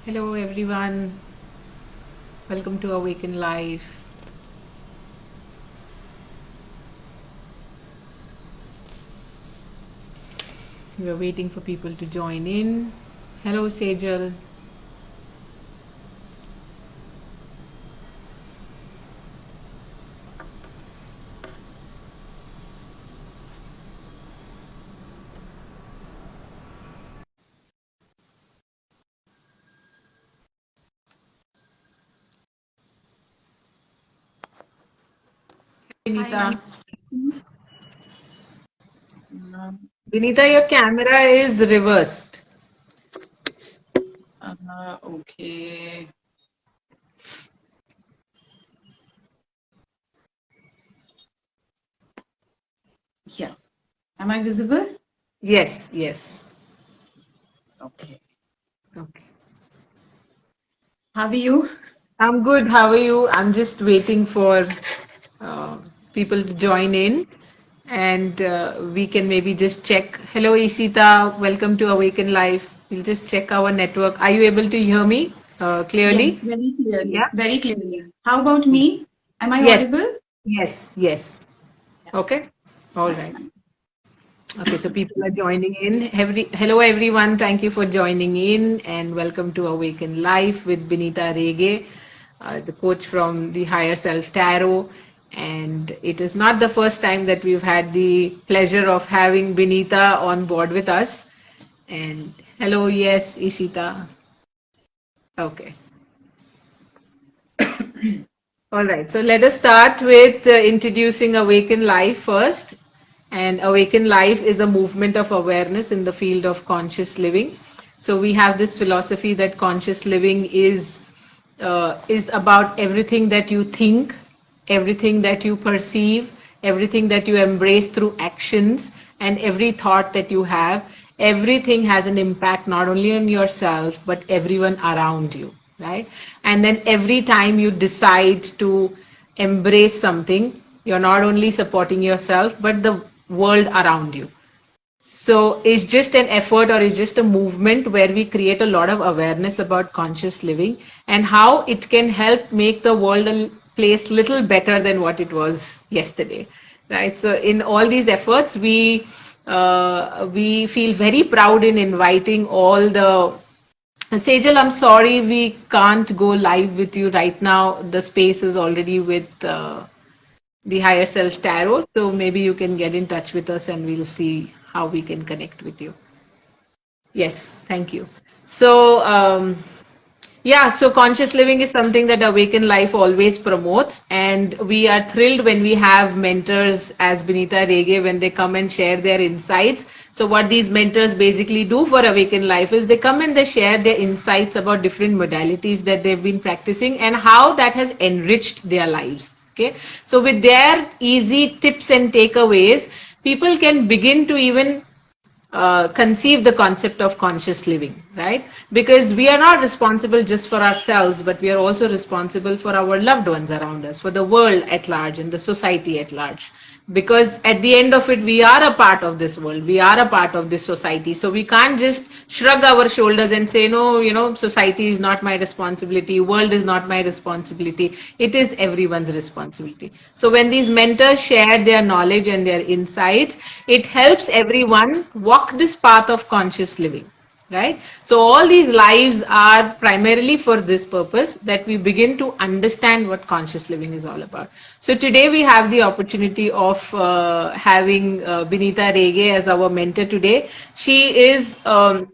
Hello everyone, welcome to Awaken Life. We are waiting for people to join in. Hello Sejal. Hi, Binita. Binita, okay. your camera is reversed. Okay. Yeah. Am I visible? Yes, yes. Okay. Okay. How are you? I'm good. How are you? I'm just waiting for uh, people to join in and we can maybe just check. Hello Ishita, welcome to Awaken Life. We'll just check our network. Are you able to hear me Yes, clearly? very clearly. Yeah. Very clearly. How about me? Am I Yes, audible? yes, yes. Yeah, Okay. All that's right. fine. Okay, so people are joining in. Hello, everyone. Thank you for joining in and welcome to Awaken Life with Binita Rege, the coach from the Higher Self Tarot. And it is not the first time that we've had the pleasure of having Binita on board with us. And hello, yes, Ishita. Okay. All right, so let us start with introducing Awaken Life first. And Awaken Life is a movement of awareness in the field of conscious living. So we have this philosophy that conscious living is about everything that you think, everything that you perceive, everything that you embrace through actions, and every thought that you have. Everything has an impact not only on yourself but everyone around you, right? And then every time you decide to embrace something, you're not only supporting yourself but the world around you. So it's just an effort or it's just a movement where we create a lot of awareness about conscious living and how it can help make the world a place little better than what it was yesterday, right? So in all these efforts, we feel very proud in inviting all the Sejal, I'm sorry we can't go live with you right now. The space is already with the Higher Self Tarot. So maybe you can get in touch with us and we'll see how we can connect with you. Yes, thank you. So, yeah, so conscious living is something that Awaken Life always promotes, and we are thrilled when we have mentors as Binita Rege when they come and share their insights. So, what these mentors basically do for Awaken Life is they come and they share their insights about different modalities that they've been practicing and how that has enriched their lives. Okay, so with their easy tips and takeaways, people can begin to even conceive the concept of conscious living, right? Because we are not responsible just for ourselves, but we are also responsible for our loved ones around us, for the world at large and the society at large. Because at the end of it, we are a part of this world, we are a part of this society. So we can't just shrug our shoulders and say, no, society is not my responsibility, world is not my responsibility. It is everyone's responsibility. So when these mentors share their knowledge and their insights, it helps everyone walk this path of conscious living, right? So all these lives are primarily for this purpose, that we begin to understand what conscious living is all about. So today we have the opportunity of having Binita Rege as our mentor today. She is a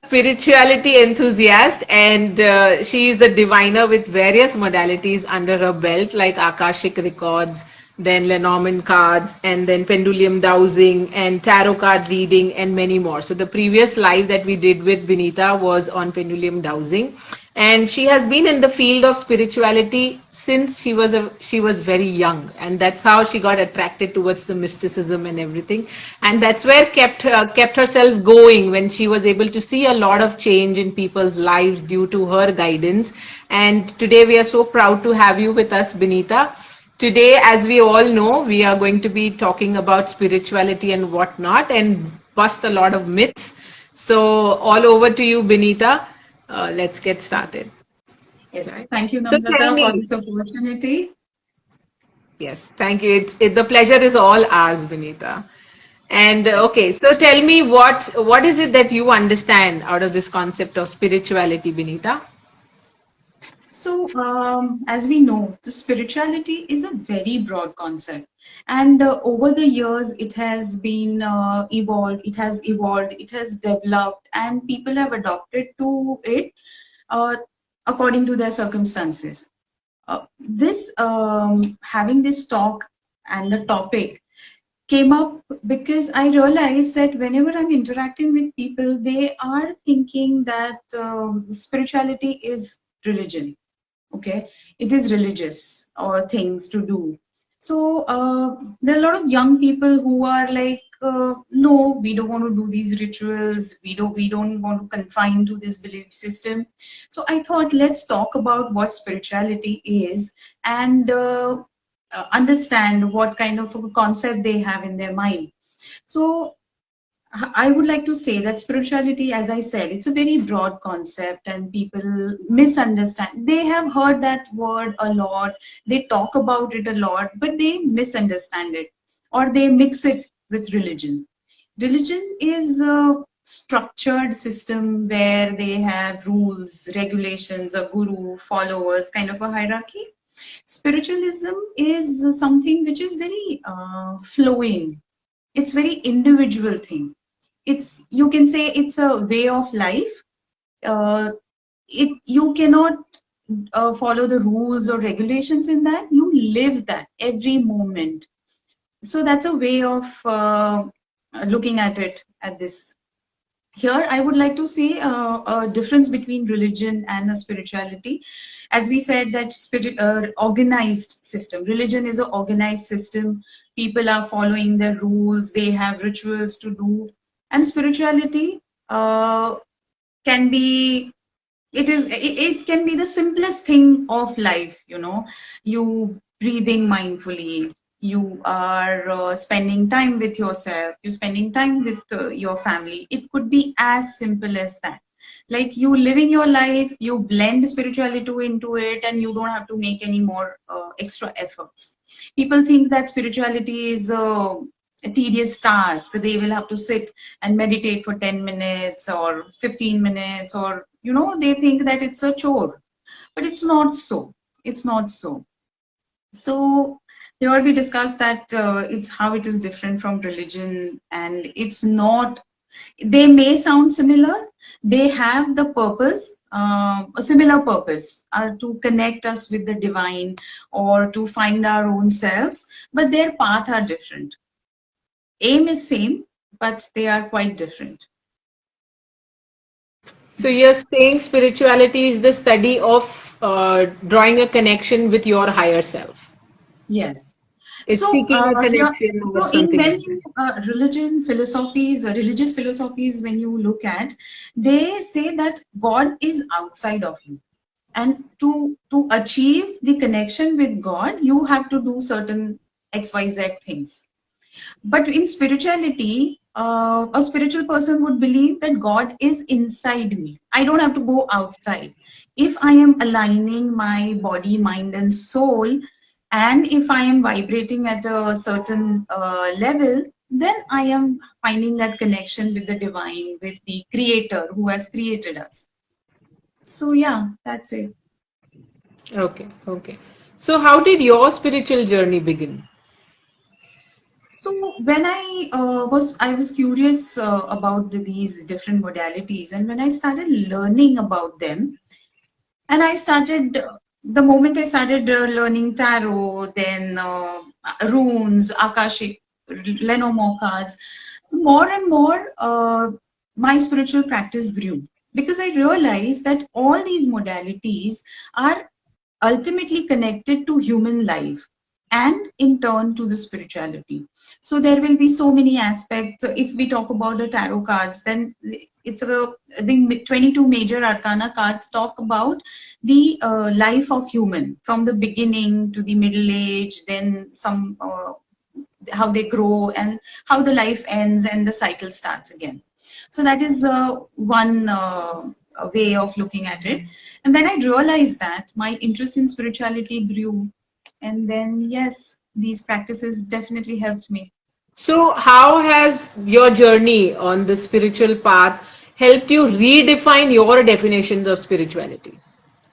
spirituality enthusiast, and she is a diviner with various modalities under her belt, like Akashic records, then Lenormand cards, and then pendulum dowsing, and tarot card reading, and many more. So the previous live that we did with Binita was on pendulum dowsing, and she has been in the field of spirituality since she was very young, and that's how she got attracted towards the mysticism and everything, and that's where kept herself going when she was able to see a lot of change in people's lives due to her guidance. And today we are so proud to have you with us, Binita. Today, as we all know, we are going to be talking about spirituality and whatnot and bust a lot of myths. So all over to you, Binita. Let's get started. Yes. Right. Thank you, So tell Namrata, for me, this opportunity. yes, thank you. The pleasure is all ours, Binita. And okay, so tell me what is it that you understand out of this concept of spirituality, Binita? So, as we know, the spirituality is a very broad concept, and over the years, it has been evolved, it has developed, and people have adopted to it uh, according to their circumstances. This having this talk and the topic came up because I realized that whenever I'm interacting with people, they are thinking that spirituality is religion. Okay, it is religious or things to do. So there are a lot of young people who are like, no, we don't want to do these rituals. We don't want to confine to this belief system. So I thought, let's talk about what spirituality is and understand what kind of a concept they have in their mind. So I would like to say that spirituality, as I said, it's a very broad concept and people misunderstand. They have heard that word a lot, they talk about it a lot, but they misunderstand it or they mix it with religion. Religion is a structured system where they have rules, regulations, a guru, followers, kind of a hierarchy. Spiritualism is something which is very flowing. It's very individual thing. It's, you can say, it's a way of life. It, you cannot follow the rules or regulations in that. You live that every moment. So that's a way of looking at it at this. Here I would like to see a difference between religion and a spirituality. As we said that spirit organized system, religion is an organized system. People are following their rules, they have rituals to do. And spirituality uh, can be, it can be the simplest thing of life, you know. You breathing mindfully, you are spending time with yourself, you spending time with your family. It could be as simple as that. Like you living your life, you blend spirituality into it, and you don't have to make any more extra efforts. People think that spirituality is a tedious task. They will have to sit and meditate for 10 minutes or 15 minutes, or you know, they think that it's a chore. But it's not so. It's not so. So here we discussed that it's how it is different from religion, and it's not, they may sound similar. They have the purpose, a similar purpose, to connect us with the divine or to find our own selves, but their path are different. Aim is same, but they are quite different. So you're saying spirituality is the study of drawing a connection with your higher self. Yes. It's So, seeking a yeah, connection or so in something like many that. religion philosophies, religious philosophies, when you look at, they say that God is outside of you, and to achieve the connection with God, you have to do certain XYZ things. But in spirituality, a spiritual person would believe that God is inside me. I don't have to go outside. If I am aligning my body, mind, and soul, and if I am vibrating at a certain level, then I am finding that connection with the divine, with the creator who has created us. So, yeah, that's it. Okay, okay. So how did your spiritual journey begin? So when I was curious about these different modalities, and when I started learning about them, and I started the moment I started learning tarot, then runes, akashic, Lenormand cards, more and more my spiritual practice grew, because I realized that all these modalities are ultimately connected to human life and in turn to the spirituality. So there will be so many aspects. If we talk about the tarot cards, then it's the 22 major arcana cards talk about the life of human from the beginning to the middle age, then some how they grow and how the life ends and the cycle starts again. So that is one way of looking at it. And when I realized that, my interest in spirituality grew. And then, yes, these practices definitely helped me. So, how has your journey on the spiritual path helped you redefine your definitions of spirituality?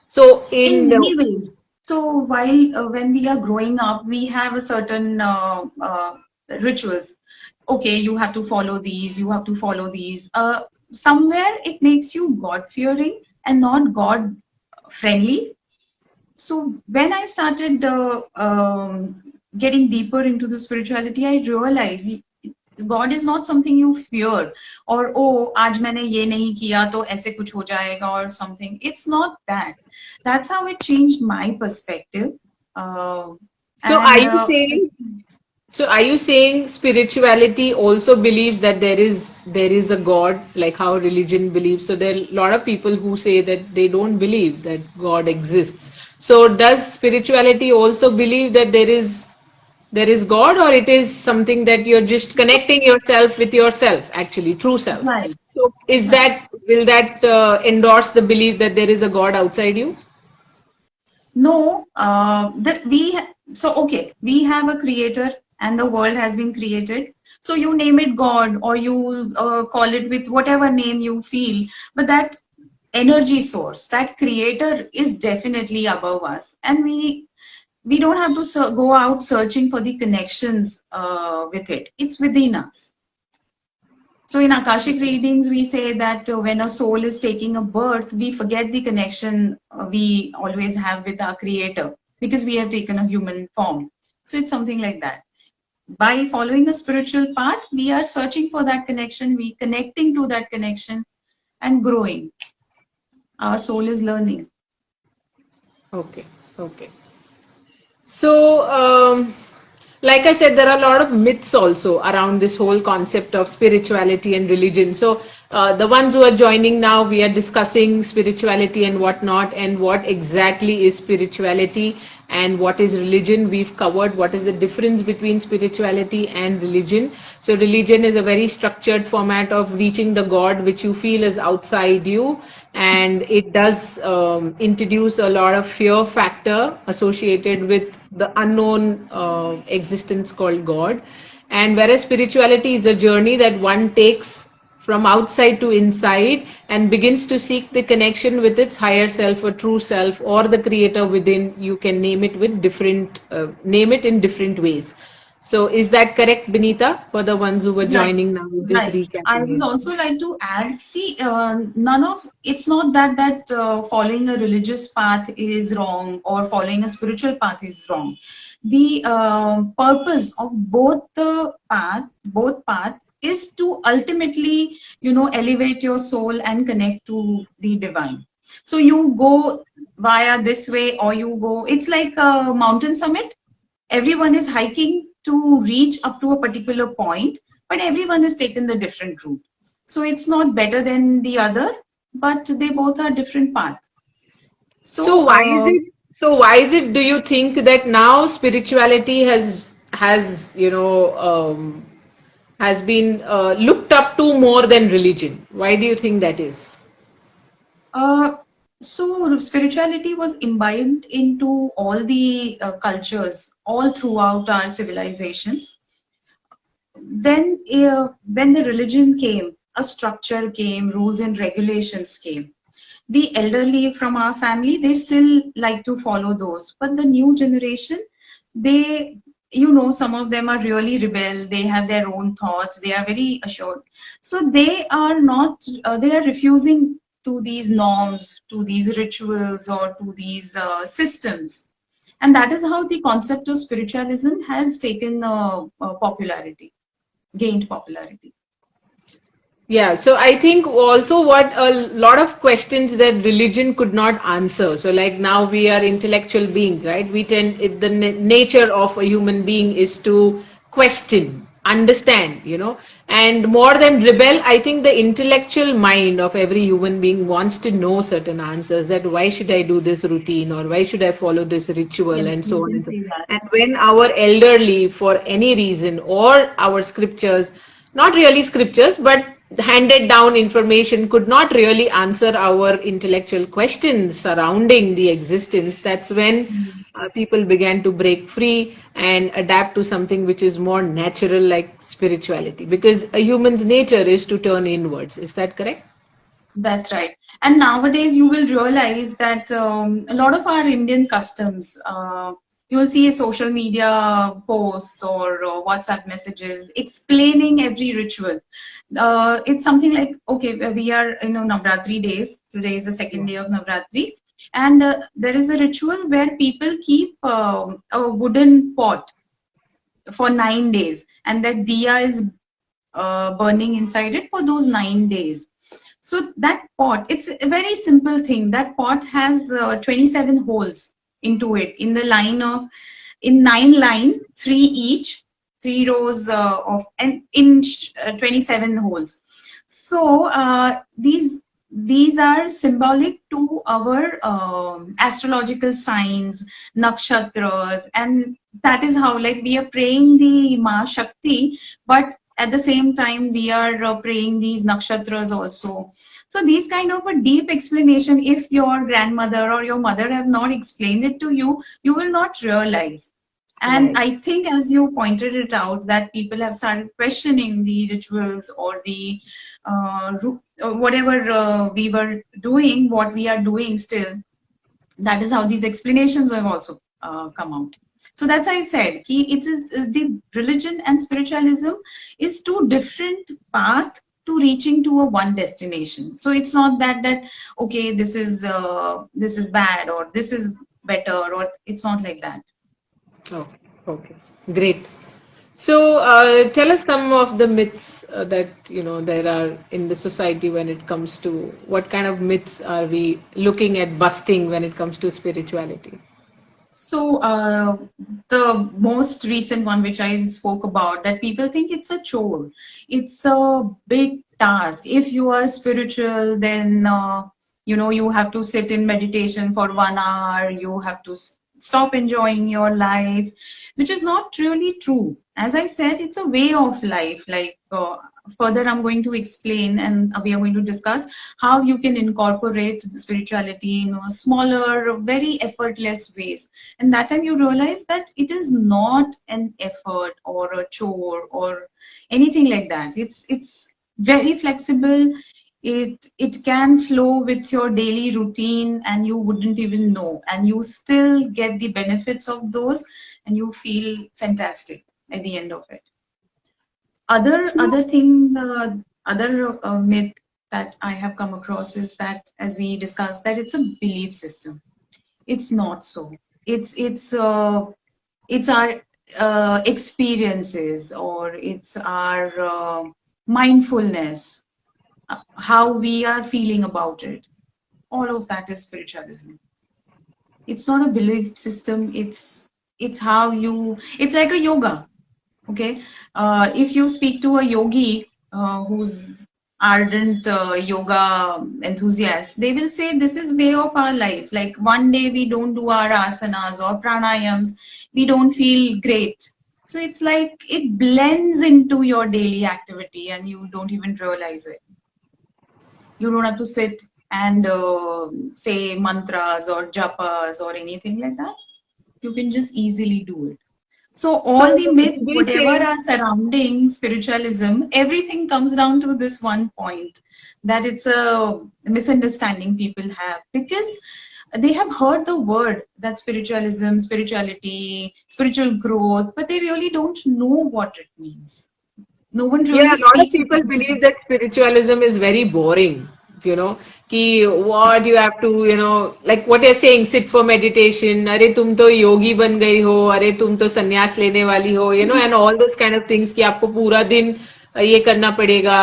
So, In in many ways. So while when we are growing up, we have a certain rituals. Okay, you have to follow these. You have to follow these. Somewhere it makes you God fearing and not God friendly. So when I started getting deeper into the spirituality, I realized God is not something you fear or oh आज मैंने ये नहीं किया तो ऐसे कुछ हो जाएगा or something. It's not that. That's how it changed my perspective. Uh, so, are and you saying So are you saying spirituality also believes that there is a God, like how religion believes? So there are a lot of people who say that they don't believe that God exists. So does spirituality also believe that there is God, or it is something that you're just connecting yourself with yourself, actually, true self? right, So is right. that will that endorse the belief that there is a God outside you? No, so okay, we have a creator and the world has been created. So you name it God or you call it with whatever name you feel, but that energy source, that creator is definitely above us, and we don't have to go out searching for the connections with it. It's within us. So in Akashic readings, we say that when a soul is taking a birth, we forget the connection we always have with our creator because we have taken a human form. So it's something like that. By following a spiritual path, we are searching for that connection, we connecting to that connection and growing. Our soul is learning. Okay, okay. So, like I said, there are a lot of myths also around this whole concept of spirituality and religion. So, the ones who are joining now, we are discussing spirituality and whatnot, and what exactly is spirituality and what is religion. We've covered what is the difference between spirituality and religion. So, religion is a very structured format of reaching the God which you feel is outside you, and it does introduce a lot of fear factor associated with the unknown existence called God. And whereas spirituality is a journey that one takes from outside to inside and begins to seek the connection with its higher self or true self or the creator within. You can name it with different name it in different ways. So is that correct, Binita, for the ones who were Right, joining now? Just right. I recapping would it. also like to add, see, none of it's not that following a religious path is wrong or following a spiritual path is wrong. The purpose of both path, is to ultimately, elevate your soul and connect to the divine. So you go via this way, or you go. It's like a mountain summit. Everyone is hiking to reach up to a particular point, but everyone has taken the different route. So it's not better than the other, but they both are different paths. So So why is it? So why is it? Do you think that now spirituality has been looked up to more than religion? Why do you think that is? uh, so spirituality was imbibed into all the cultures all throughout our civilizations. Then when the religion came, a structure came, rules and regulations came. The elderly from our family, they still like to follow those, but the new generation, they, some of them are really rebel, they have their own thoughts, they are very assured. So they are not they are refusing to these norms, to these rituals, or to these systems. And that is how the concept of spiritualism has taken popularity, gained popularity. Yeah, so I think also what a lot of questions that religion could not answer. So, like now we are intellectual beings, right? The nature of a human being is to question, understand, and more than rebel, I think the intellectual mind of every human being wants to know certain answers, that why should I do this routine, or why should I follow this ritual, Yes, and you so on can and so. say that. And when our elderly, for any reason, or our scriptures, not really scriptures, but handed down information could not really answer our intellectual questions surrounding the existence, that's when people began to break free and adapt to something which is more natural, like spirituality, because a human's nature is to turn inwards. Is that correct? That's right. And nowadays, you will realize that a lot of our Indian customs, you will see social media posts or WhatsApp messages explaining every ritual. It's something like, okay, we are, Navratri days. Today is the second day of Navratri. And there is a ritual where people keep a wooden pot for 9 days, and that diya is burning inside it for those 9 days. So that pot, it's a very simple thing. That pot has 27 holes into it in the line of, in 9 line, three each, three rows of, and in 27 holes. So these are symbolic to our astrological signs, nakshatras, and that is how, like, we are praying the Ma Shakti, but at the same time we are praying these nakshatras also. So these kind of a deep explanation, if your grandmother or your mother have not explained it to you, you will not realize. And Right. I think, as you pointed it out, that people have started questioning the rituals or the whatever we were doing, what we are doing still. That is how these explanations have also come out. So that's why I said it is the religion and spiritualism is two different paths to reaching to a one destination. So it's not that okay, this is bad or this is better, or it's not like that. Okay. Okay. Great. So, tell us some of the myths that there are in the society when it comes to what kind of myths are we looking at busting when it comes to spirituality? So, the most recent one, which I spoke about, that people think it's a chore, it's a big task. If you are spiritual, then you have to sit in meditation for 1 hour. You have to stop enjoying your life, which is not really true. As I said, it's a way of life. Like further, I'm going to explain, and we are going to discuss how you can incorporate the spirituality in a smaller, very effortless ways. And that time you realize that it is not an effort or a chore or anything like that. It's very flexible. It can flow with your daily routine and you wouldn't even know, and you still get the benefits of those, and you feel fantastic at the end of it. Other myth that I have come across is that, as we discussed, that it's a belief system. It's not so. It's our experiences, or it's our mindfulness, how we are feeling about it. All of that is spiritualism. It's not a belief system. It's how you. It's like a yoga. Okay, if you speak to a yogi who's ardent yoga enthusiast, they will say this is way of our life. Like one day we don't do our asanas or pranayams, we don't feel great. So it's like it blends into your daily activity and you don't even realize it. You don't have to sit and say mantras or japas or anything like that. You can just easily do it. So So, all the myth, do you whatever think? are surrounding spiritualism, everything comes down to this one point, that it's a misunderstanding people have, because they have heard the word that spiritualism, spirituality, spiritual growth, but they really don't know what it means. No one Yeah, really a lot of speaks people about believe it. that spiritualism is very boring. Ki what you have to, like what you're saying, sit for meditation. अरे तुम तो योगी बन गई हो. अरे तुम तो संन्यास लेने वाली हो. And all those kind of things कि आपको पूरा दिन ये करना पड़ेगा.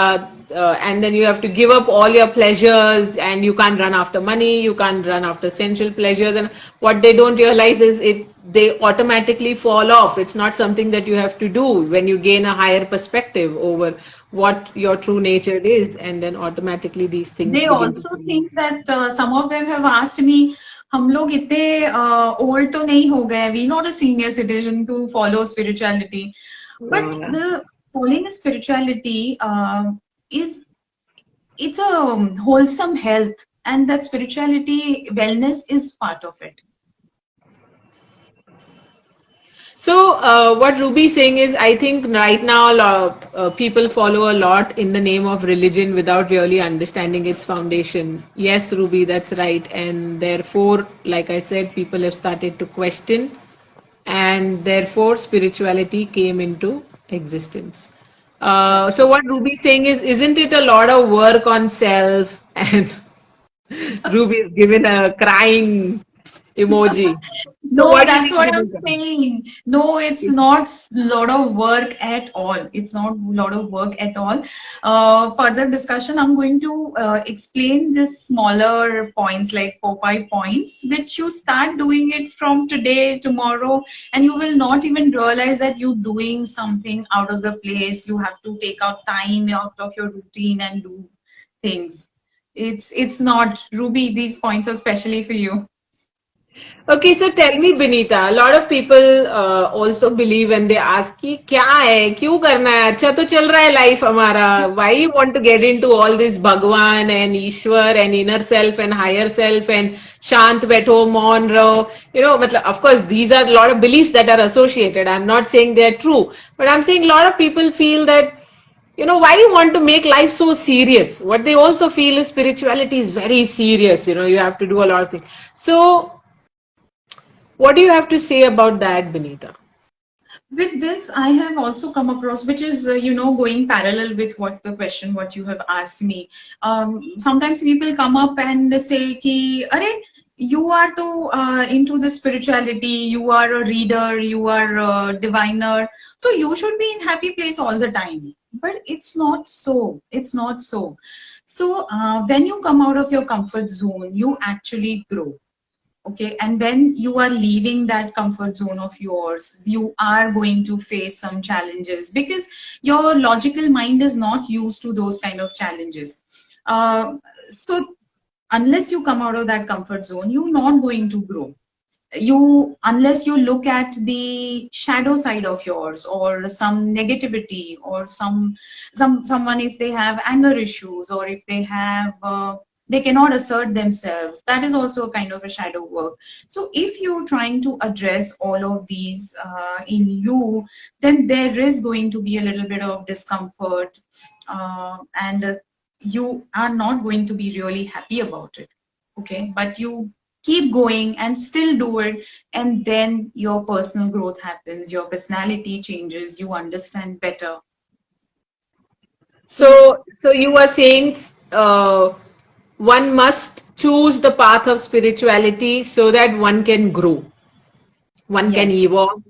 And then you have to give up all your pleasures, and you can't run after money, you can't run after sensual pleasures, and what they don't realize is they automatically fall off. It's not something that you have to do when you gain a higher perspective over what your true nature is, and then automatically these things They begin to also come think that some of them have asked me, हम लोग इतने old तो नहीं हो गए, we not a senior citizen to follow spirituality. But off. the following spirituality is it's a wholesome health, and that spirituality wellness is part of it. So, what Ruby is saying is, I think right now people follow a lot in the name of religion without really understanding its foundation. Yes, Ruby, that's right. And therefore, like I said, people have started to question, and therefore, spirituality came into existence. That's So, true. what Ruby is saying is, isn't it a lot of work on self? And Ruby is given a crying emoji. So, No, what do you that's think, what I'm Binita? saying. No, it's not lot of work at all. It's not a lot of work at all. Further discussion, I'm going to explain this smaller points, like 4, 5 points, which you start doing it from today, tomorrow, and you will not even realize that you're doing something out of the place. You have to take out time out of your routine and do things. It's not Ruby. These points are specially for you. Okay, so tell me, Binita, a lot of people also believe when they ask कि क्या है, क्यों करना है, अच्छा तो चल रहा है life हमारा, why you want to get into all this Bhagwan and Ishwar and inner self and higher self and शांत बैठो, मौन रहो, मतलब of course these are a lot of beliefs that are associated. I'm not saying they're true, but I'm saying a lot of people feel that why you want to make life so serious. What they also feel is spirituality is very serious. You have to do a lot of things. So what do you have to say about that, Benita? With this, I have also come across, which is, going parallel with what the question, what you have asked me. Sometimes people come up and say, ki, Are, you are too into the spirituality, you are a reader, you are a diviner, so you should be in happy place all the time. But it's not so. It's not so. So when you come out of your comfort zone, you actually grow. Okay, and when you are leaving that comfort zone of yours, you are going to face some challenges because your logical mind is not used to those kind of challenges. So unless you come out of that comfort zone, you're not going to grow. You, unless you look at the shadow side of yours, or some negativity, or someone, if they have anger issues, or if they have they cannot assert themselves, that is also a kind of a shadow work. So if you're trying to address all of these in you, then there is going to be a little bit of discomfort, and you are not going to be really happy about it. Okay, but you keep going and still do it, and then your personal growth happens, your personality changes, you understand better. So So you are saying one must choose the path of spirituality so that one can grow, one can yes, evolve,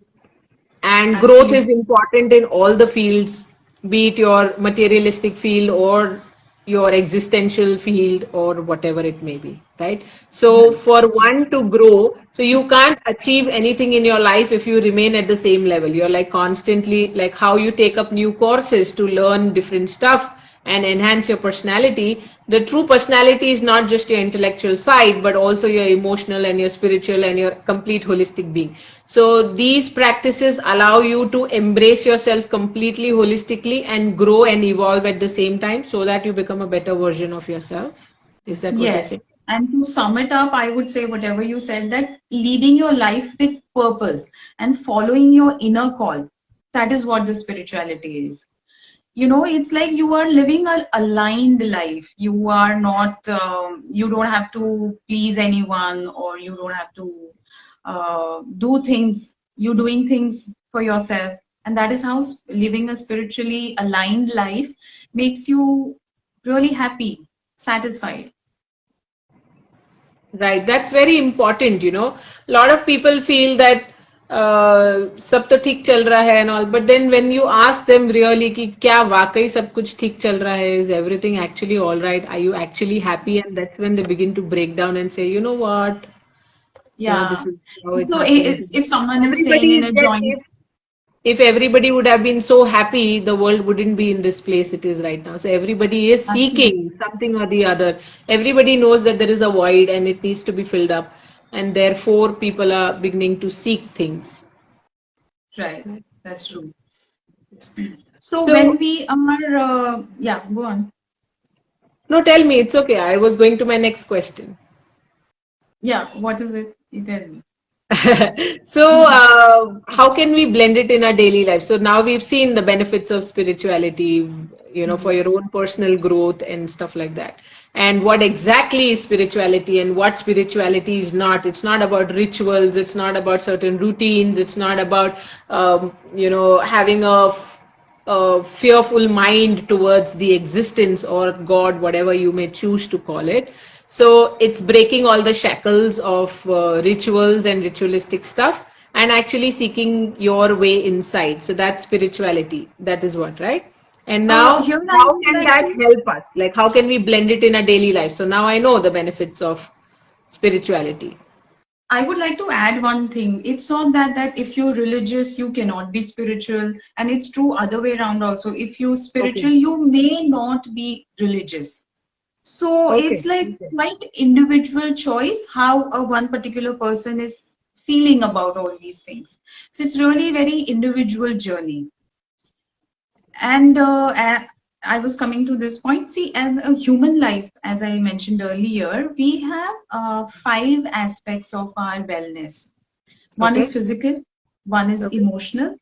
and growth is absolutely. important in all the fields, be it your materialistic field or your existential field or whatever it may be, right? So Right. for one to grow, so you can't achieve anything in your life if you remain at the same level. You're like constantly, like how you take up new courses to learn different stuff and enhance your personality. The true personality is not just your intellectual side, but also your emotional and your spiritual and your complete holistic being. So these practices allow you to embrace yourself completely holistically and grow and evolve at the same time so that you become a better version of yourself. Is that what you're Yes, saying? and to sum it up, I would say whatever you said, that leading your life with purpose and following your inner call, that is what the spirituality is. It's like you are living a aligned life. You are not you don't have to please anyone, or you don't have to do things. You're doing things for yourself, and that is how living a spiritually aligned life makes you really happy, satisfied. Right, that's very important. A lot of people feel that सब तो ठीक चल रहा है and all, but then when you ask them really कि क्या वाकई सब कुछ ठीक चल रहा है, is everything actually all right? Are you actually happy? And that's when they begin to break down and say, you know what, Yeah. this is how it So happens. if someone is Everybody staying in is a there. joint, If everybody would have been so happy, the world wouldn't be in this place it is right now. So everybody is absolutely seeking something or the other. Everybody knows that there is a void and it needs to be filled up. And therefore, people are beginning to seek things. right, that's true. So So, when we are, yeah, go on. No, tell me. It's okay. I was going to my next question. Yeah, what is it? You tell me. So, how can we blend it in our daily life? So now we've seen the benefits of spirituality, for Mhm. your own personal growth and stuff like that. And what exactly is spirituality and what spirituality is not. It's not about rituals. It's not about certain routines. It's not about, having a fearful mind towards the existence or God, whatever you may choose to call it. So it's breaking all the shackles of rituals and ritualistic stuff and actually seeking your way inside. So that's spirituality. That is what, right? And now, Here I how would can like that to help us? Like, how can we blend it in our daily life? So now I know the benefits of spirituality. I would like to add one thing. It's not that if you're religious, you cannot be spiritual, and it's true other way around also. If you're spiritual, Okay. you may not be religious. So Okay. it's like Okay. quite individual choice how a one particular person is feeling about all these things. So it's really very individual journey. And I was coming to this point. See, as a human life, as I mentioned earlier, we have five aspects of our wellness. One is Okay. physical, one is Okay. emotional,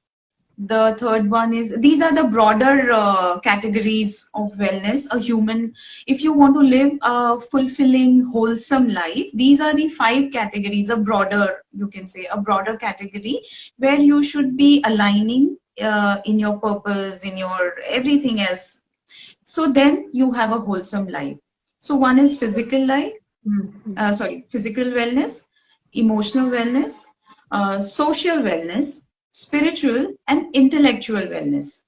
the third one is, these are the broader categories of wellness. A human, if you want to live a fulfilling, wholesome life, these are the five categories, a broader, you can say, a broader category where you should be aligning in your purpose, in your everything else. So then you have a wholesome life. So one is physical life, Mm. physical wellness, emotional wellness, social wellness, spiritual, and intellectual wellness.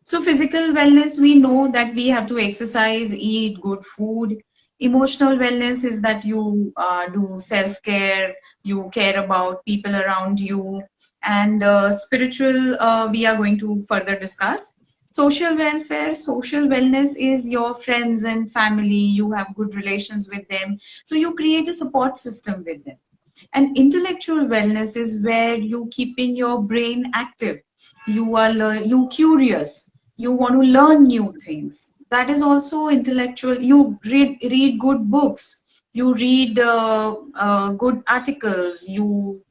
So, physical wellness, we know that we have to exercise, eat good food. Emotional wellness is that you do self care, you care about people around you. And spiritual, we are going to further discuss. Social welfare, social wellness is your friends and family, you have good relations with them. So, you create a support system with them. And intellectual wellness is where you keeping your brain active. You are you curious. You want to learn new things. That is also intellectual. You read good books. You read good articles. You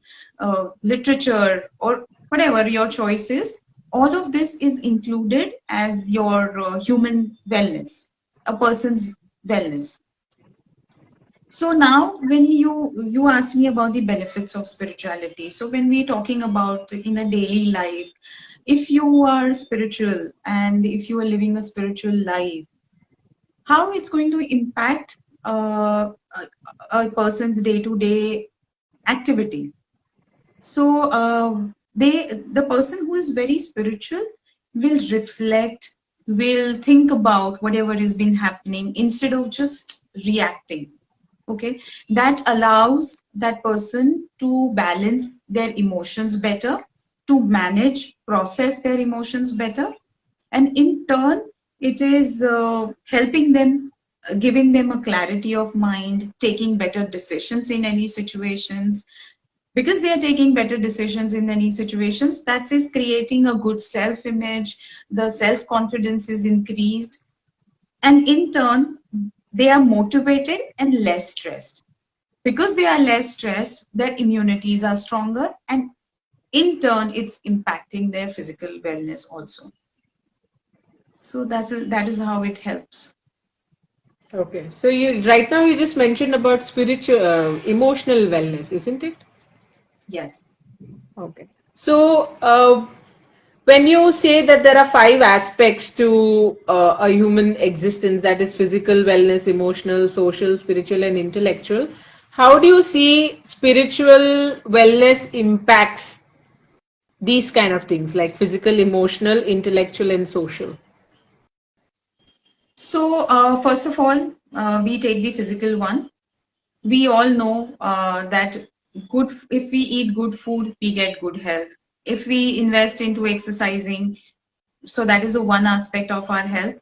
literature or whatever your choice is. All of this is included as your human wellness, a person's wellness. So now, when you asked me about the benefits of spirituality, so when we're talking about in a daily life, if you are spiritual and if you are living a spiritual life, how it's going to impact a person's day-to-day activity. So the person who is very spiritual will reflect, will think about whatever has been happening instead of just reacting. Okay, that allows that person to balance their emotions better, to manage, process their emotions better, and in turn, it is helping them, giving them a clarity of mind, taking better decisions in any situations. Because they are taking better decisions in any situations, that is creating a good self image, the self confidence is increased, and in turn, they are motivated and less stressed. Because they are less stressed, their immunities are stronger, and in turn, it's impacting their physical wellness also. So that is how it helps. Okay. So you right now you just mentioned about spiritual, emotional wellness, isn't it? Yes. Okay. So, when you say that there are five aspects to a human existence, that is physical wellness, emotional, social, spiritual, and intellectual, how do you see spiritual wellness impacts these kind of things like physical, emotional, intellectual, and social? So first of all, we take the physical one. We all know that if we eat good food, we get good health. If we invest into exercising, so that is a one aspect of our health,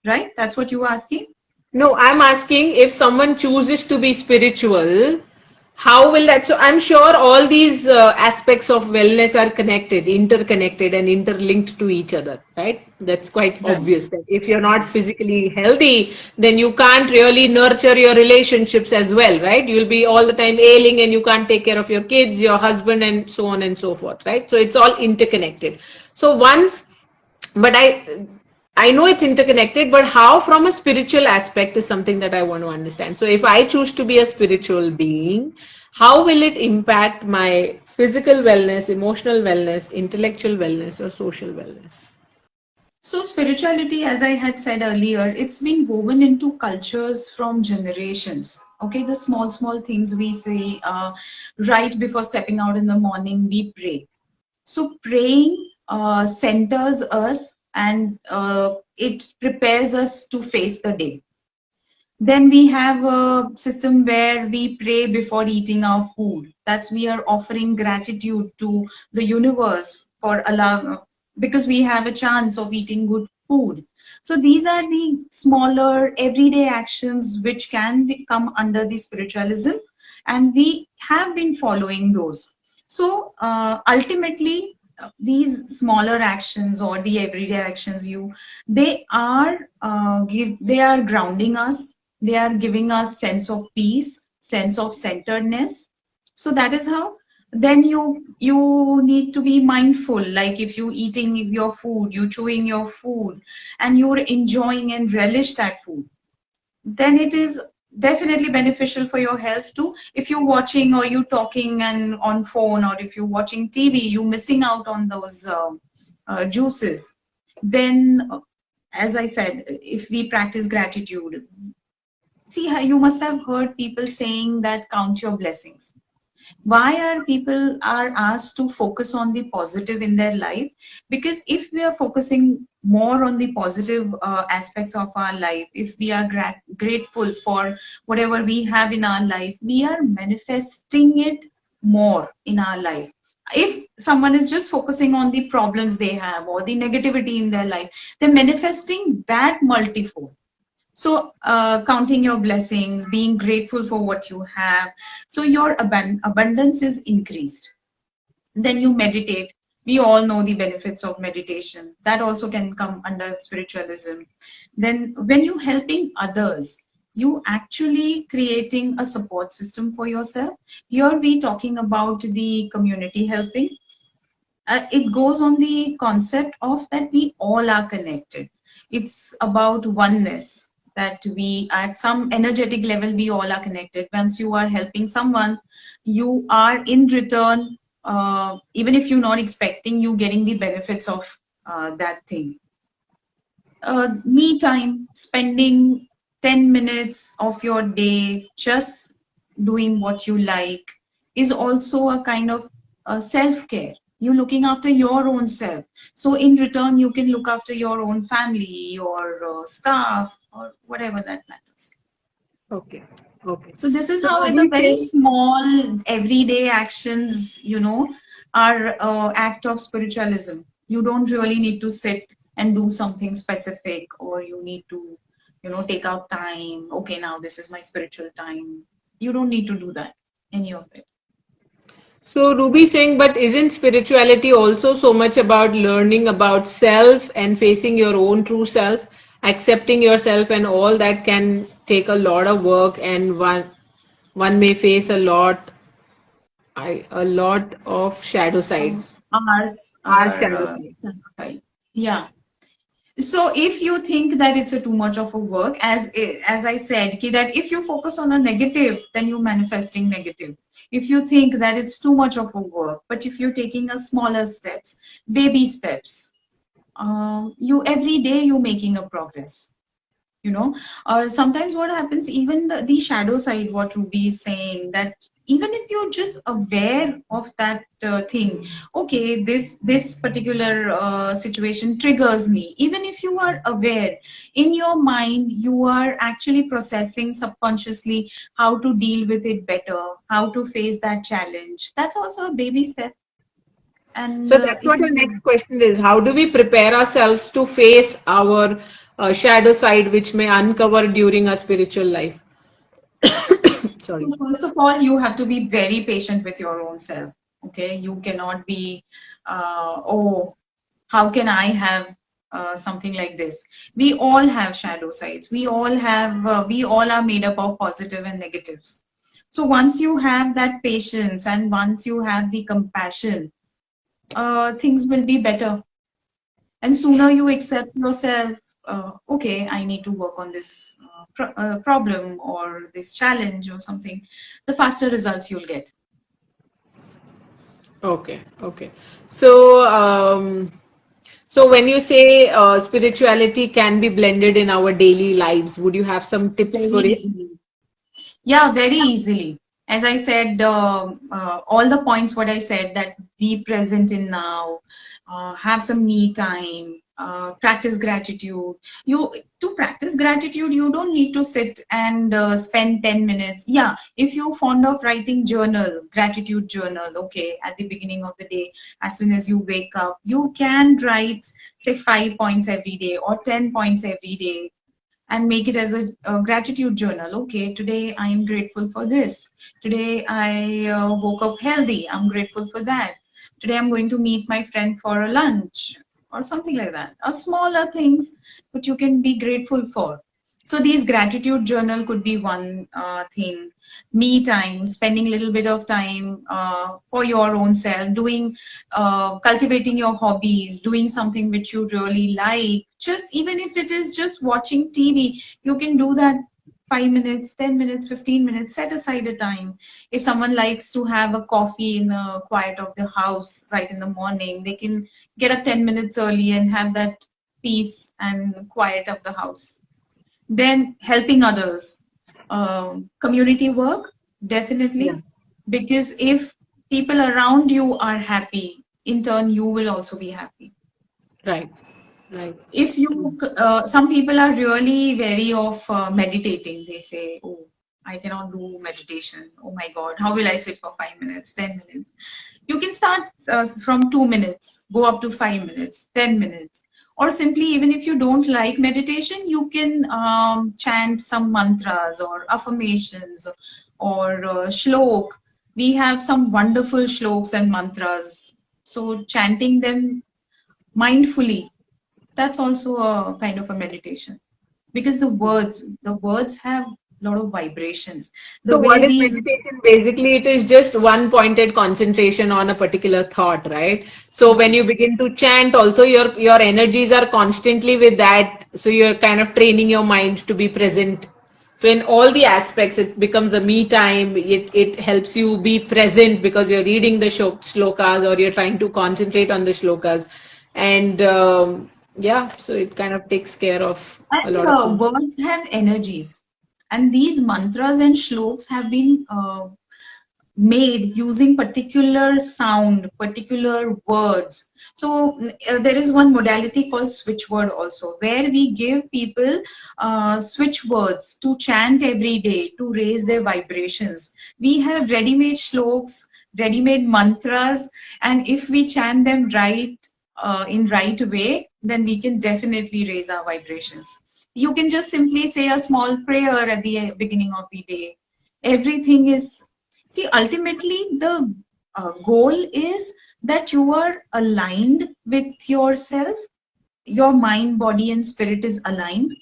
right? That's what you were asking. No, I'm asking if someone chooses to be spiritual, how will that, so I'm sure all these aspects of wellness are connected, interconnected and interlinked to each other, right? That's quite Right. obvious that if you're not physically healthy, then you can't really nurture your relationships as well, right? You'll be all the time ailing and you can't take care of your kids, your husband, and so on and so forth, right? So it's all interconnected. So once, but I know it's interconnected, but how from a spiritual aspect is something that I want to understand. So if I choose to be a spiritual being, how will it impact my physical wellness, emotional wellness, intellectual wellness, or social wellness? So spirituality, as I had said earlier, it's been woven into cultures from generations. Okay, the small things we say right before stepping out in the morning, we pray. So praying centers us, and it prepares us to face the day. Then we have a system where we pray before eating our food. That's we are offering gratitude to the universe for allow, because we have a chance of eating good food. So these are the smaller everyday actions which can come under the spiritualism, and we have been following those. So ultimately, these smaller actions or the everyday actions, they are they are grounding us, they are giving us sense of peace, sense of centeredness. So that is how. Then you need to be mindful, like if you eating your food, you chewing your food, and you're enjoying and relish that food, then it is definitely beneficial for your health too. If you're watching or you talking and on phone, or if you're watching TV, you missing out on those juices. Then as I said, if we practice gratitude, see how you must have heard people saying that count your blessings. Why are people are asked to focus on the positive in their life? Because if we are focusing more on the positive aspects of our life, if we are grateful for whatever we have in our life, we are manifesting it more in our life. If someone is just focusing on the problems they have or the negativity in their life, they're manifesting that multifold. So counting your blessings, being grateful for what you have, so your abundance is increased. Then you meditate. We all know the benefits of meditation, that also can come under spiritualism. Then when you helping others, you actually creating a support system for yourself. Here we talking about the community helping. It goes on the concept of that we all are connected. It's about oneness, that we at some energetic level we all are connected. Once you are helping someone, you are in return, even if you're not expecting, you getting the benefits of that thing. Me time, spending 10 minutes of your day just doing what you like, is also a kind of self-care. You're looking after your own self. So in return, you can look after your own family, your staff, or whatever that matters. Okay. Okay. So this is So how do in the we very think, small everyday actions, are act of spiritualism. You don't really need to sit and do something specific, or you need to, take out time. Okay, now this is my spiritual time. You don't need to do that, any of it. so Ruby saying, but isn't spirituality also so much about learning about self and facing your own true self, accepting yourself, and all that can take a lot of work, and one may face a lot of shadow side, Ours, our our shadow side. side. Yeah. So if you think that it's a too much of a work, as I said, that if you focus on a negative, then you're manifesting negative. If you think that it's too much of a work, but if you're taking a smaller steps, baby steps, you every day you're making a progress. Sometimes what happens, even the shadow side, what Ruby is saying, that even if you're just aware of that thing, okay, this particular situation triggers me. Even if you are aware, in your mind you are actually processing subconsciously how to deal with it better, how to face that challenge. That's also a baby step, and So that's it what is. our next question is. How do we prepare ourselves to face our shadow side, which may uncover during our spiritual life? Sorry. So first of all, you have to be very patient with your own self. Okay, you cannot be, oh, how can I have something like this? We all have shadow sides. We all are made up of positive and negatives. So once you have that patience and once you have the compassion, things will be better. And sooner you accept yourself, okay, I need to work on this problem or this challenge or something, the faster results you'll get. Okay, okay. So, so when you say spirituality can be blended in our daily lives, would you have some tips Very for it? easily. Yeah, very easily. As I said, all the points what I said, that be present in now, have some me time, practice gratitude. You To practice gratitude, you don't need to sit and spend 10 minutes. Yeah, if you're fond of writing journal, gratitude journal, okay, at the beginning of the day, as soon as you wake up, you can write say 5 points every day or 10 points every day and make it as a gratitude journal. Okay, today I am grateful for this. Today I woke up healthy. I'm grateful for that. Today I'm going to meet my friend for a lunch or something like that. Or smaller things which you can be grateful for. So these gratitude journal could be one thing. Me time, spending a little bit of time for your own self, doing cultivating your hobbies, doing something which you really like. Just even if it is just watching TV, you can do that 5 minutes, 10 minutes, 15 minutes, set aside a time. If someone likes to have a coffee in the quiet of the house right in the morning, they can get up 10 minutes early and have that peace and quiet of the house. Then helping others, community work, Yeah, definitely, because if people around you are happy, in turn you will also be happy. right, right. If you Some people are really wary of meditating. They say, oh, I cannot do meditation. Oh my god, how will I sit for 5 minutes, 10 minutes? You can start from 2 minutes, go up to 5 minutes, 10 minutes. Or simply, even if you don't like meditation, you can chant some mantras or affirmations or shlok. We have some wonderful shloks and mantras. So chanting them mindfully, that's also a kind of a meditation, because the words have a lot of vibrations, the So way what is these. meditation? Basically, it is just one pointed concentration on a particular thought, right? So when you begin to chant, also your energies are constantly with that. So you're kind of training your mind to be present. So in all the aspects, it becomes a me time. It helps you be present because you're reading the shlokas or you're trying to concentrate on the shlokas, and yeah, so it kind of takes care of a And lot of things. words have energies, and these mantras and shloks have been made using particular sound, particular words. So there is one modality called switch word also, where we give people switch words to chant every day to raise their vibrations. We have ready-made shloks, ready-made mantras, and if we chant them right, in right way, then we can definitely raise our vibrations. You can just simply say a small prayer at the beginning of the day. Everything is, see, ultimately, the goal is that you are aligned with yourself. Your mind, body, and spirit is aligned.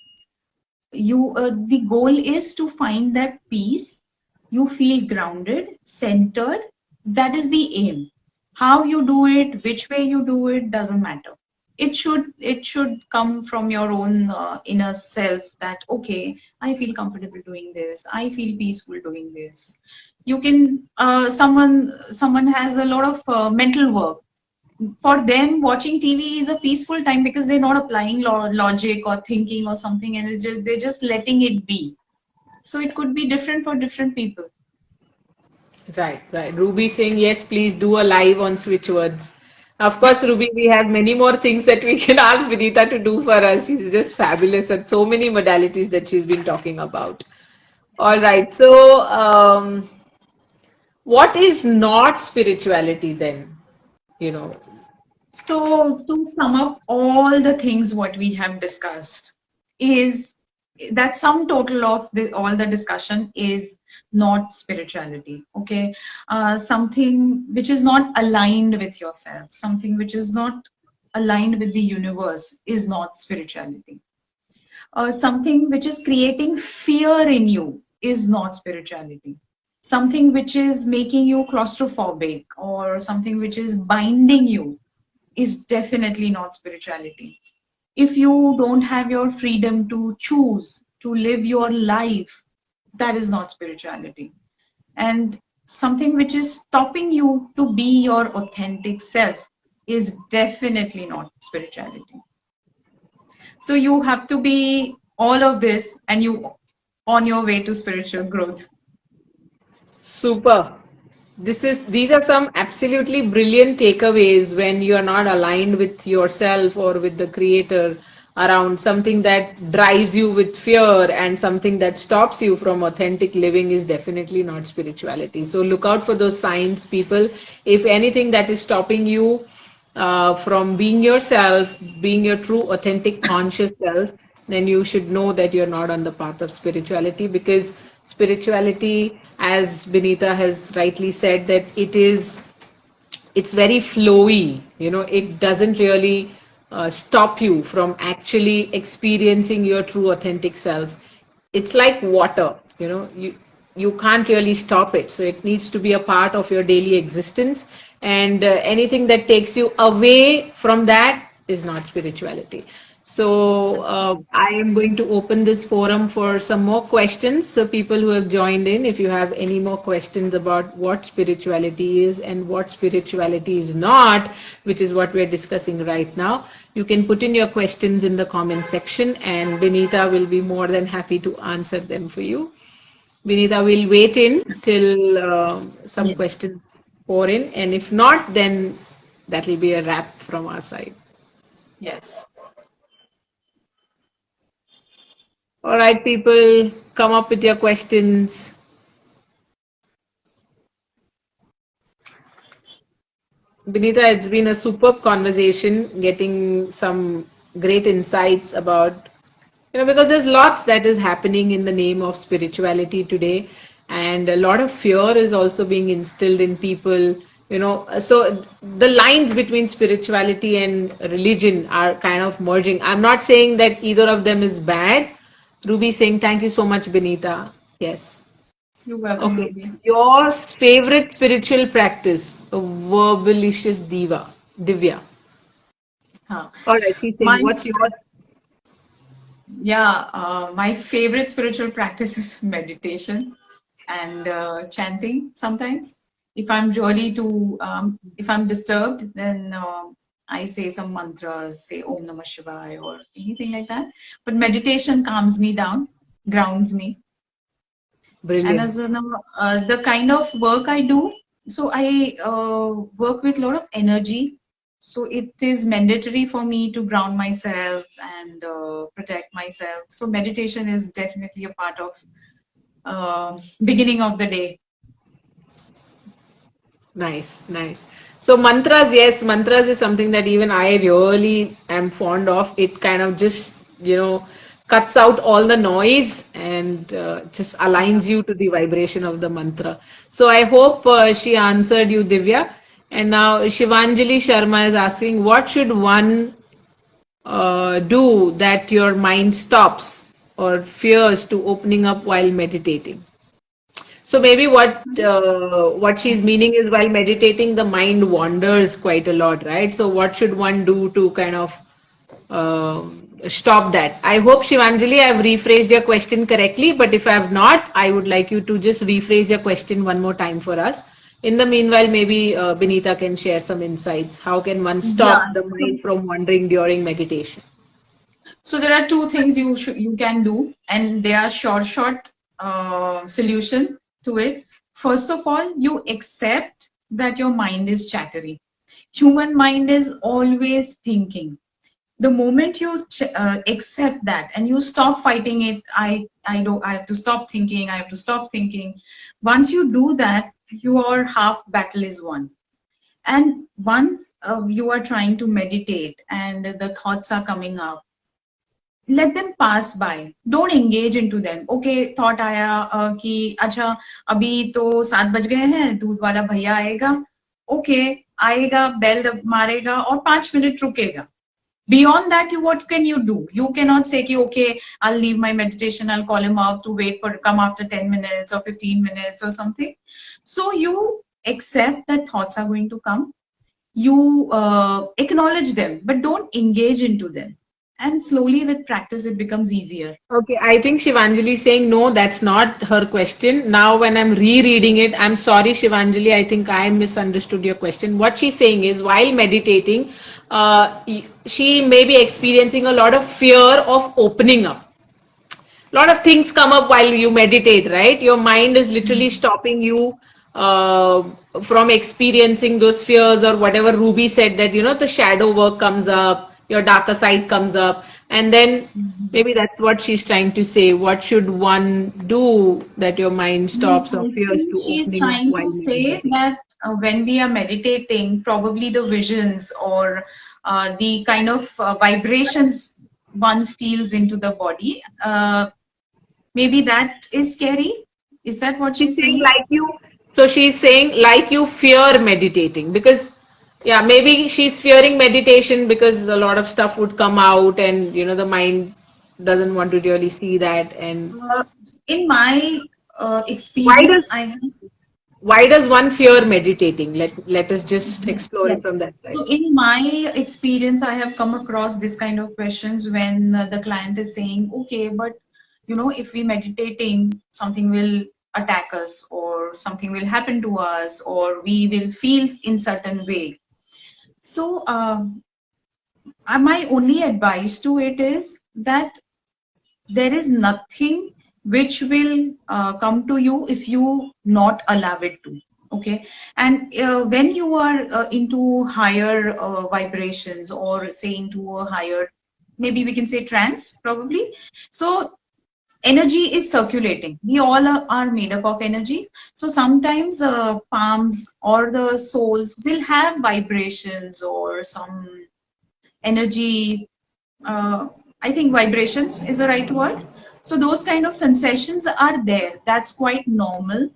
The goal is to find that peace. You feel grounded, centered. That is the aim. How you do it, which way you do it, doesn't matter. It should come from your own inner self, that okay, I feel comfortable doing this, I feel peaceful doing this. You can someone has a lot of mental work. For them, watching TV is a peaceful time because they're not applying logic or thinking or something, and they're just letting it be. So it could be different for different people. Right, right. Ruby saying, yes, please do a live on switch words. Of course, Ruby, we have many more things that we can ask Binita to do for us. She's just fabulous at so many modalities that she's been talking about. All right. So, what is not spirituality then? You know, So to sum up all the things what we have discussed is that sum total of all the discussion is not spirituality. Okay, something which is not aligned with yourself, something which is not aligned with the universe is not spirituality. Something which is creating fear in you is not spirituality. Something which is making you claustrophobic or something which is binding you is definitely not spirituality. If you don't have your freedom to choose to live your life, that is not spirituality. And something which is stopping you to be your authentic self is definitely not spirituality. So you have to be all of this and you on your way to spiritual growth. Super. These are some absolutely brilliant takeaways when you are not aligned with yourself or with the creator around something that drives you with fear and something that stops you from authentic living is definitely not spirituality. So look out for those signs, people. If anything that is stopping you from being yourself, being your true, authentic, conscious self, then you should know that you're not on the path of spirituality, because spirituality, as Binita has rightly said, that it's very flowy. It doesn't really stop you from actually experiencing your true authentic self. It's like water. You can't really stop it, so it needs to be a part of your daily existence, and anything that takes you away from that is not spirituality. So I am going to open this forum for some more questions. So people who have joined in, if you have any more questions about what spirituality is and what spirituality is not, which is what we're discussing right now, you can put in your questions in the comment section, and Benita will be more than happy to answer them for you. Benita, will wait in till some Yeah. questions pour in, and if not, then that will be a wrap from our side. Yes. All right, people, come up with your questions. Benita, it's been a superb conversation, getting some great insights about, because there's lots that is happening in the name of spirituality today, and a lot of fear is also being instilled in people. So the lines between spirituality and religion are kind of merging. I'm not saying that either of them is bad. Ruby saying, thank you so much, Benita. Yes. You're welcome, Okay. Ruby. Your favorite spiritual practice, verbalicious Divya. Huh. All right, she's saying, My what's yours? Yeah, my favorite spiritual practice is meditation and chanting sometimes. If I'm really too, if I'm disturbed, then I say some mantras, say Om Namah Shivaya or anything like that. But meditation calms me down, grounds me. And Brilliant. as the kind of work I do, so I work with a lot of energy. So it is mandatory for me to ground myself and protect myself. So meditation is definitely a part of beginning of the day. Nice, nice. So mantras, yes, mantras is something that even I really am fond of. It kind of just, cuts out all the noise and just Yeah. aligns you to the vibration of the mantra. So I hope she answered you, Divya. And now Shivanjali Sharma is asking, what should one do that your mind stops or fears to opening up while meditating? So maybe what she's meaning is, while meditating, the mind wanders quite a lot, right? So what should one do to kind of stop that? I hope, Shivanjali, I've rephrased your question correctly, but if I have not, I would like you to just rephrase your question one more time for us. In the meanwhile, maybe Binita can share some insights. How can one Yeah. stop the mind from wandering during meditation? So there are two things you can do, and they are short solution to it. First of all, you accept that your mind is chattery. Human mind is always thinking. The moment you accept that and you stop fighting it, I have to stop thinking, I have to stop thinking. Once you do that, your half battle is won. And once you are trying to meditate and the thoughts are coming up, let them pass by. Don't engage into them. Okay, thought आया कि अच्छा अभी तो 7 बज गए हैं, दूध वाला भैया आएगा. Okay, आएगा, बेल मारेगा और 5 मिनट रुकेगा. Beyond that, what can you do? You cannot say, ki, okay, I'll leave my meditation, I'll call him up to wait for come after 10 minutes or 15 minutes or something. So you accept that thoughts are going to come. You acknowledge them, but don't engage into them. And slowly with practice, it becomes easier. Okay, I think Shivanjali is saying no, that's not her question. Now, when I'm rereading it, I'm sorry, Shivanjali, I think I misunderstood your question. What she's saying is while meditating, she may be experiencing a lot of fear of opening up. A lot of things come up while you meditate, right? Your mind is literally stopping you uh, from experiencing those fears, or whatever Ruby said, that the shadow work comes up, your darker side comes up, and then maybe that's what she's trying to say. What should one do that your mind No, stops or I fears think to she's opening up trying while to say meditating? that when we are meditating, probably the visions or the kind of vibrations one feels into the body, maybe that is scary. Is that what She's she's saying saying? like you, so she's saying like you fear meditating because, yeah, maybe she's fearing meditation because a lot of stuff would come out, and the mind doesn't want to really see that. And Uh, in my why experience, does I have. why does one fear meditating? Let us just Yes, explore yes. it from that side. So in my experience, I have come across this kind of questions when the client is saying, okay, but if we meditating, something will attack us or something will happen to us or we will feel in certain way. So my only advice to it is that there is nothing which will come to you if you not allow it to. Okay, and when you are into higher vibrations or say into a higher, maybe we can say trance probably. So energy is circulating. We all are made up of energy. So sometimes palms or the souls will have vibrations or some energy, I think vibrations is the right word. So those kind of sensations are there. That's quite normal.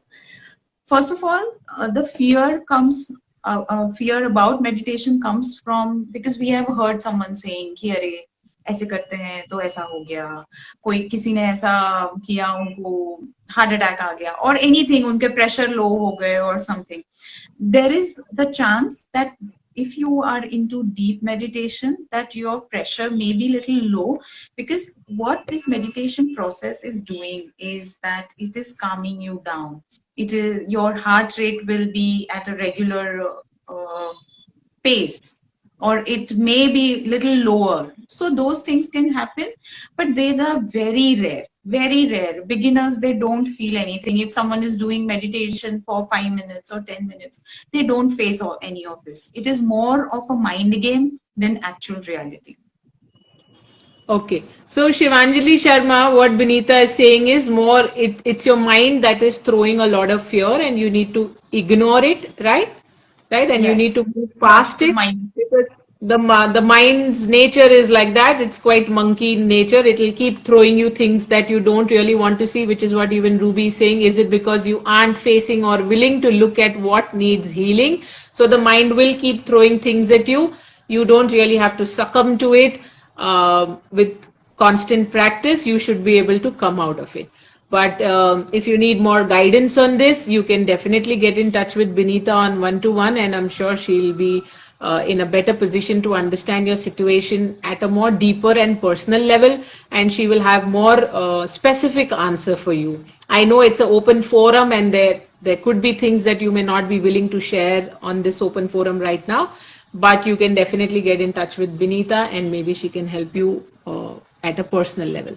First of all, the fear comes. Fear about meditation comes from because we have heard someone saying कि अरे ऐसे करते हैं तो ऐसा हो गया, कोई किसी ने ऐसा किया उनको हार्ट अटैक आ गया और एनीथिंग उनके प्रेशर लो हो गए और something. There is the chance that if you are into deep meditation that your pressure may be little low, because what this meditation process is doing is that it is calming you down. It is your heart rate will be at a regular pace or it may be little lower, so those things can happen, but these are very rare. Beginners, they don't feel anything. If someone is doing meditation for 5 minutes or 10 minutes, they don't face any of this. It is more of a mind game than actual reality. Okay. So Shivanjali Sharma, what Binita is saying is more it's your mind that is throwing a lot of fear and you need to ignore it, right? Right? And you need Yes, to move that's past the it mind. because the mind's nature is like that. It's quite monkey in nature. It'll keep throwing you things that you don't really want to see, which is what even Ruby is saying. Is it because you aren't facing or willing to look at what needs healing? So the mind will keep throwing things at you. You don't really have to succumb to it. With constant practice, you should be able to come out of it. But if you need more guidance on this, you can definitely get in touch with Binita on one-to-one, and I'm sure she'll be in a better position to understand your situation at a more deeper and personal level, and she will have more specific answer for you. I know it's an open forum, and there could be things that you may not be willing to share on this open forum right now, but you can definitely get in touch with Binita, and maybe she can help you at a personal level.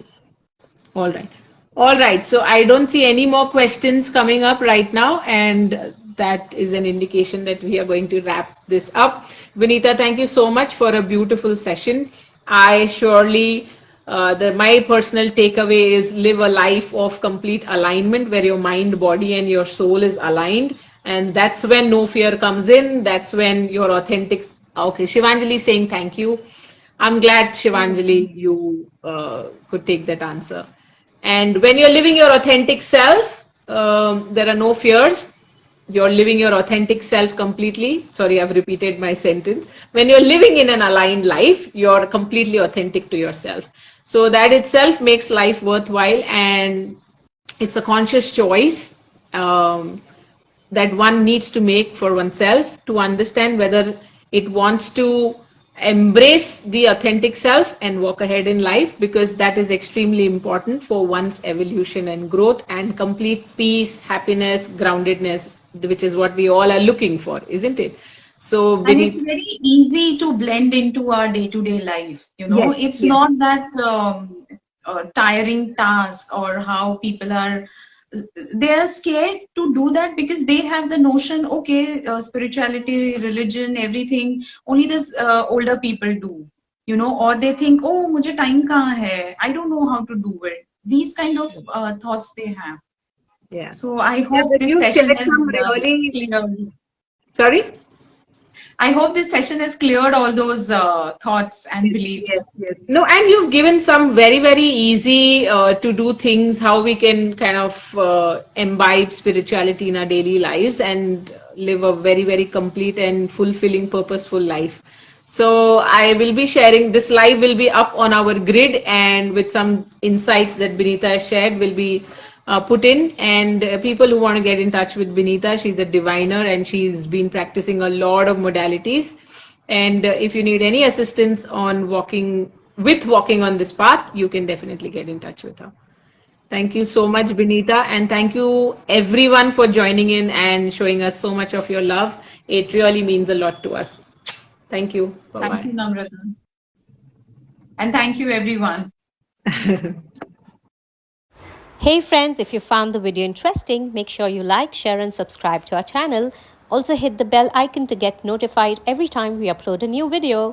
All right. All right. So I don't see any more questions coming up right now. And that is an indication that we are going to wrap this up. Vinita, thank you so much for a beautiful session. I surely, my personal takeaway is live a life of complete alignment where your mind, body, and your soul is aligned. And that's when no fear comes in. That's when your authentic. Okay. Shivanjali saying thank you. I'm glad, Shivanjali, you could take that answer. And when you're living your authentic self, there are no fears. You're living your authentic self completely. Sorry, I've repeated my sentence. When you're living in an aligned life, you're completely authentic to yourself. So that itself makes life worthwhile, and it's a conscious choice that one needs to make for oneself to understand whether it wants to embrace the authentic self and walk ahead in life, because that is extremely important for one's evolution and growth and complete peace, happiness, groundedness, which is what we all are looking for, isn't it? So And it's beneath, very easy to blend into our day-to-day life. yes, It's yes, not that tiring task, or how people are, they are scared to do that because they have the notion, okay, spirituality, religion, everything, only this older people do, or they think, oh, mujhe time kahan hai? I don't know how to do it. These kind of thoughts they have. yeah, So I yeah. hope But this you session shared is some really, clear. sorry. I hope this session has cleared all those thoughts and Yes, beliefs. yes. No, and you've given some very, very easy to do things, how we can kind of imbibe spirituality in our daily lives and live a very, very complete and fulfilling, purposeful life. So I will be sharing this live will be up on our grid, and with some insights that Binita has shared will be put in. And people who want to get in touch with Binita, she's a diviner and she's been practicing a lot of modalities. And if you need any assistance on walking on this path, you can definitely get in touch with her. Thank you so much, Binita, and thank you everyone for joining in and showing us so much of your love. It really means a lot to us. Thank you. Bye Thank you, bye. Namrata. And thank you, everyone. Hey friends, if you found the video interesting, make sure you like, share, and subscribe to our channel. Also hit the bell icon to get notified every time we upload a new video.